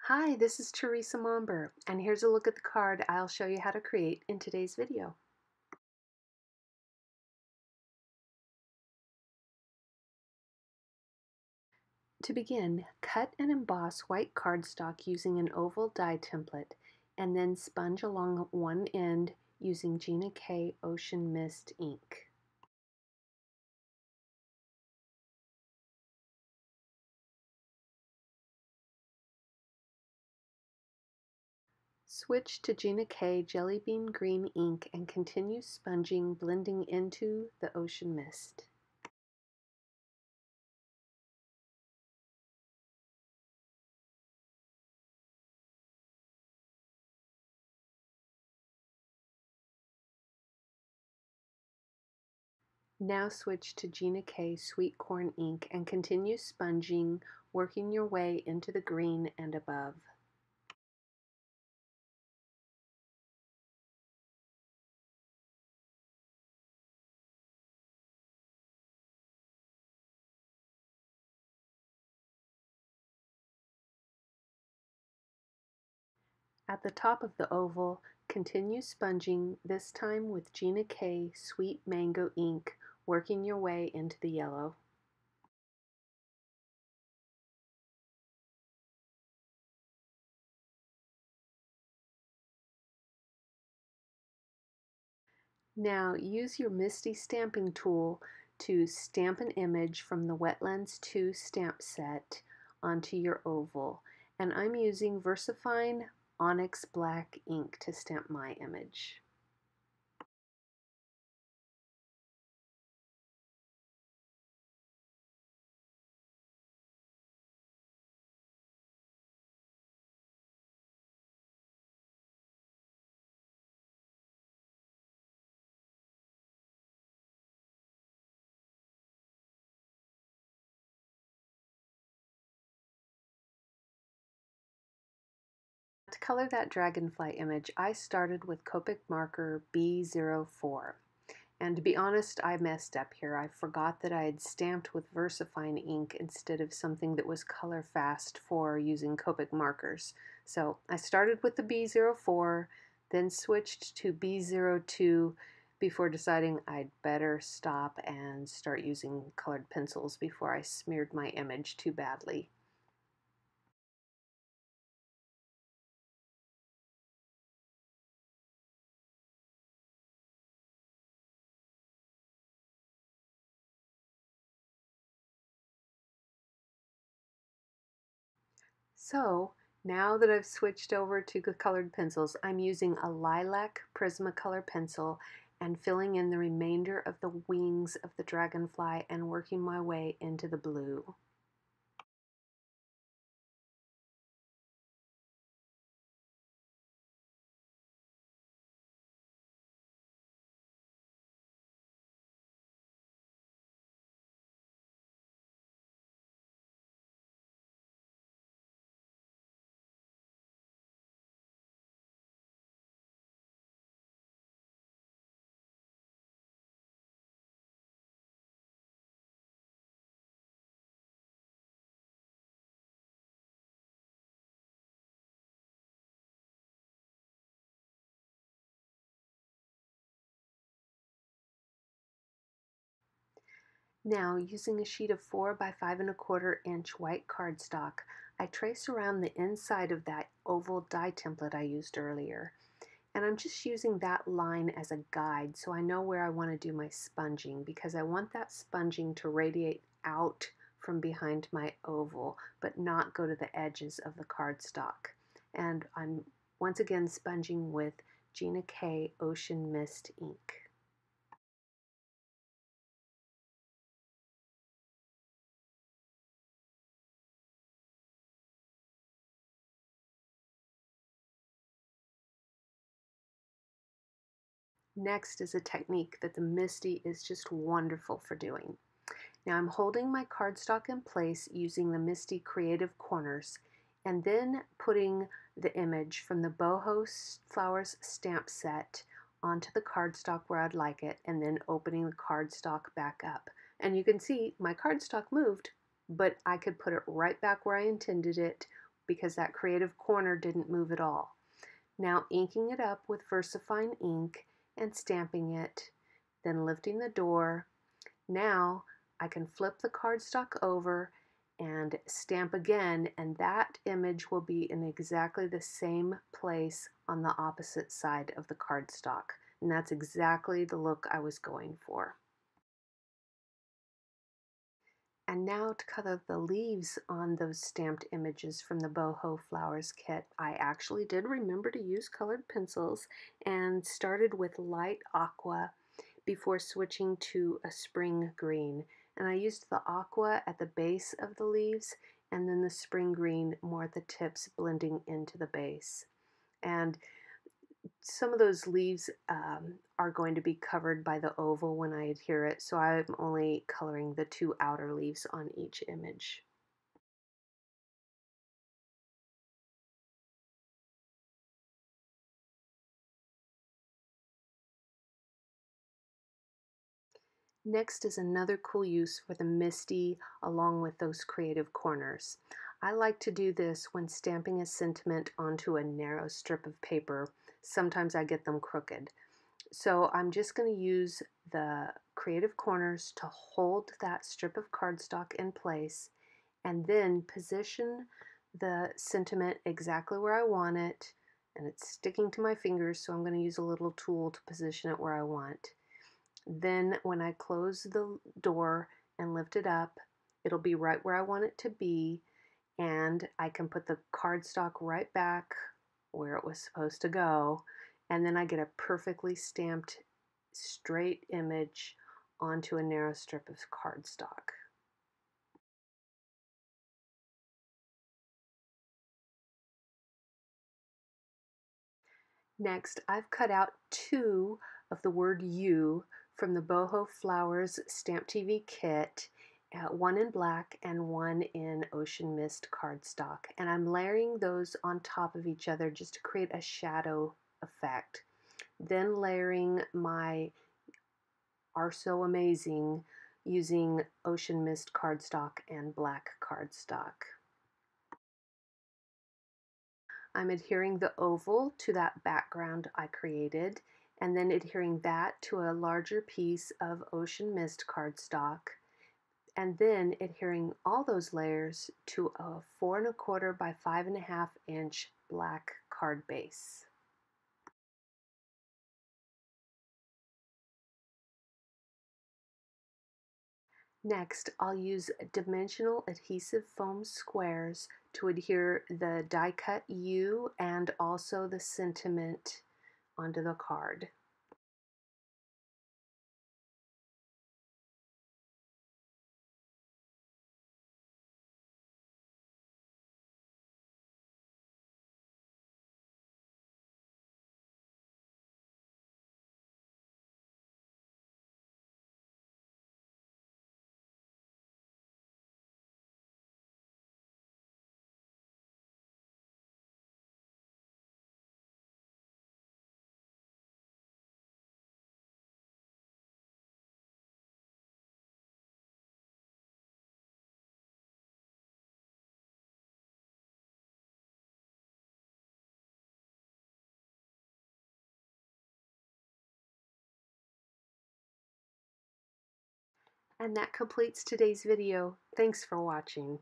Hi, this is Teresa Momber, and here's a look at the card I'll show you how to create in today's video. To begin, cut and emboss white cardstock using an oval die template, and then sponge along one end using Gina K Ocean Mist ink. Switch to Gina K Jelly Bean Green ink and continue sponging, blending into the ocean mist. Now switch to Gina K Sweet Corn ink and continue sponging, working your way into the green and above. At the top of the oval, continue sponging, this time with Gina K Sweet Mango ink, working your way into the yellow. Now use your Misti stamping tool to stamp an image from the Wetlands 2 stamp set onto your oval. And I'm using Versafine Onyx black ink to stamp my image. To color that dragonfly image, I started with Copic marker B04. And to be honest, I messed up here. I forgot that I had stamped with Versafine ink instead of something that was color fast for using Copic markers. So I started with the B04, then switched to B02 before deciding I'd better stop and start using colored pencils before I smeared my image too badly. So now that I've switched over to the colored pencils, I'm using a Lilac Prisma color pencil and filling in the remainder of the wings of the dragonfly and working my way into the blue. Now, using a sheet of 4 by 5¼ inch white cardstock, I trace around the inside of that oval die template I used earlier. And I'm just using that line as a guide so I know where I want to do my sponging, because I want that sponging to radiate out from behind my oval but not go to the edges of the cardstock. And I'm once again sponging with Gina K Ocean Mist ink. Next is a technique that the Misti is just wonderful for doing. Now I'm holding my cardstock in place using the Misti Creative Corners and then putting the image from the Boho Flowers stamp set onto the cardstock where I'd like it, and then opening the cardstock back up. And you can see my cardstock moved, but I could put it right back where I intended it because that creative corner didn't move at all. Now inking it up with Versafine ink and stamping it, then lifting the door. Now I can flip the cardstock over and stamp again, and that image will be in exactly the same place on the opposite side of the cardstock. And that's exactly the look I was going for. And now to color the leaves on those stamped images from the Boho Flowers kit, I actually did remember to use colored pencils and started with light aqua before switching to a spring green. And I used the aqua at the base of the leaves and then the spring green more at the tips, blending into the base. And some of those leaves are going to be covered by the oval when I adhere it, so I'm only coloring the two outer leaves on each image. Next is another cool use for the Misti along with those creative corners. I like to do this when stamping a sentiment onto a narrow strip of paper. Sometimes I get them crooked. So I'm just going to use the creative corners to hold that strip of cardstock in place and then position the sentiment exactly where I want it, and it's sticking to my fingers, so I'm going to use a little tool to position it where I want. Then when I close the door and lift it up, it'll be right where I want it to be, and I can put the cardstock right back where it was supposed to go, and then I get a perfectly stamped straight image onto a narrow strip of cardstock. Next, I've cut out two of the word you from the Boho Flowers StampTV kit, one in black and one in Ocean Mist cardstock. And I'm layering those on top of each other just to create a shadow effect. Then layering my Are So Amazing using Ocean Mist cardstock and black cardstock. I'm adhering the oval to that background I created, and then adhering that to a larger piece of Ocean Mist cardstock, and then adhering all those layers to a 4 1/4 by 5 1/2 inch black card base. Next, I'll use dimensional adhesive foam squares to adhere the die cut U and also the sentiment onto the card. And that completes today's video. Thanks for watching.